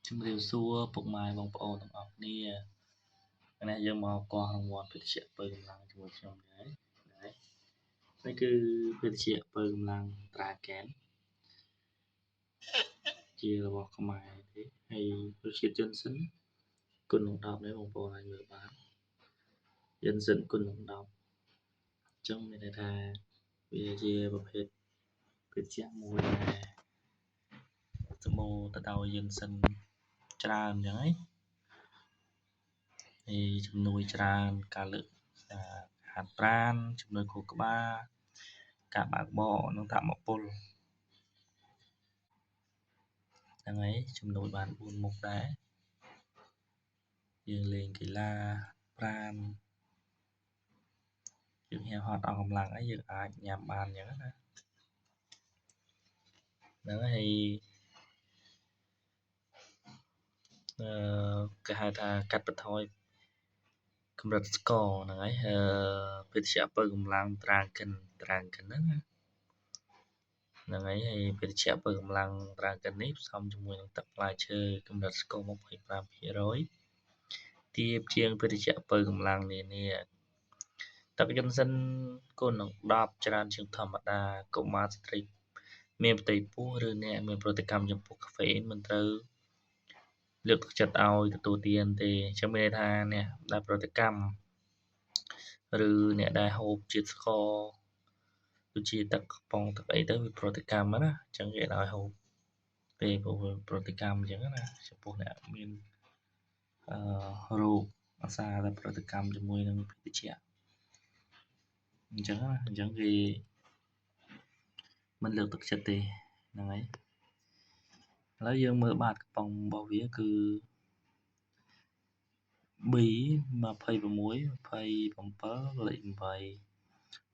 ជំរាបសួរពុកម៉ែបងប្អូនទាំងអស់គ្នាថ្ងៃនេះយើងមកកោះរង្វាន់ភេទជ្ជៈបើកម្លាំងជាមួយខ្ញុំដែរនេះគឺភេទជ្ជៈបើកម្លាំងត្រាហ្គែនជារបស់ខ្មែរទេហើយរសជាតិយិនសិនគុណនឹង10នេះបងប្អូនអាចមើលបានយិនសិនគុណនឹង10អញ្ចឹងមានន័យថាវាជាប្រភេទភេទជ្ជៈមួយដែលសម្បូរទៅដោយយិនសិនច្រើនអញ្ចឹងហើយជំនួយច្រើនការលើកហាត់ប្រាណជំនួយខួរក្បាលការបើកបរនិងធម្មពលហ្នឹងហើយជំនួយបាន4មុខដែរយើងលេងកីឡាប្រាណយើងហែហត់អស់កម្លាំងហើយយើងអាចញ៉ាំបានអញ្ចឹងណាហ្នឹងហើយគេហៅថាកាត់បន្ថយកម្រិតស្ករហ្នឹងហើយភេទជ្ជៈបើកម្លាំងត្រាងកិនហ្នឹងហើយភេទជ្ជៈបើកម្លាំងត្រាងកិននេះផ្សំជាមួយនឹងទឹកផ្លែឈើកម្រិតស្ករ 25% ទាបជាងភេទជ្ជៈបើកម្លាំងនានាទឹកយិនសិនគុណនឹង10ច្រើនជាងធម្មតាកុមារស្ត្រីមានផ្ទៃពោះឬអ្នកមានប្រតិកម្មចំពោះកាហ្វេអ៊ីនមិនត្រូវលើកទឹកចិត្តឲ្យទទួលទានទេអញ្ចឹងមានន័យថាអ្នកដែលប្រតិកម្មឬអ្នកដែលហូបជាតិស្ករដូចជាទឹកកំប៉ុងទឹកអីទៅវាប្រតិកម្មណាអញ្ចឹងគេឲ្យហូបពេលប្រតិកម្មអញ្ចឹងណាចំពោះអ្នកមានរោគអាសាតែប្រតិកម្មជាមួយនឹងភេទជ្ជៈអញ្ចឹងគេមិនលើកទឹកចិត្តទេហ្នឹងហើយឥឡូវយើងមើលបាតកំប៉ុងរបស់វាគឺ B26 27លេខ8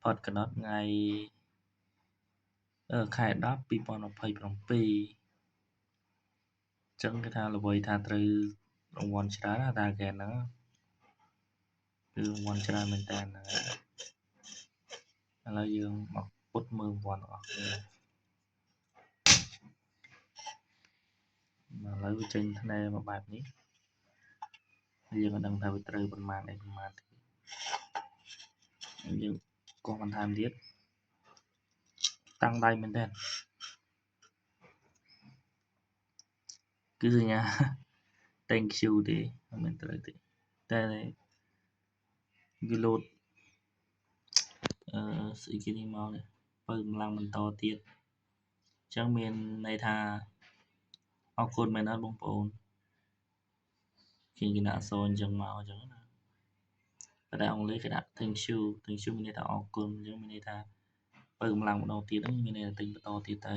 ផតកណត់ថ្ងៃខែ10 2027អញ្ចឹងគេថាល្បីថាត្រូវរង្វាន់ច្រើនណាតាហ្គែនហ្នឹងគឺរង្វាន់ច្រើនមែនតើឥឡូវយើងមកពុតមើលរង្វាន់របស់គ្នាឥឡូវវាចេញថ្នេរមកបែបនេះយើងមិនដឹងថាវាត្រូវប្រមាណទេយើងកោះបន្ថែមទៀតតាំងដៃមែនតើគឺសញ្ញា thank you ទេមិនមែនត្រូវទេតែវាលោតស្អីគេនេះមកនេះបើកម្លាំងបន្តទៀតអញ្ចឹងមានន័យថាអរគុណមែនអត់បងប្អូនគេដាក់អក្សរអញ្ចឹងមកអញ្ចឹងណាតែអង់គ្លេសគេដាក់ thank you មានន័យថាអរគុណអញ្ចឹងមានន័យថាបើកម្លាំងបន្តទៀតហ្នឹងមានន័យថាទិញបន្តទៀតទៅ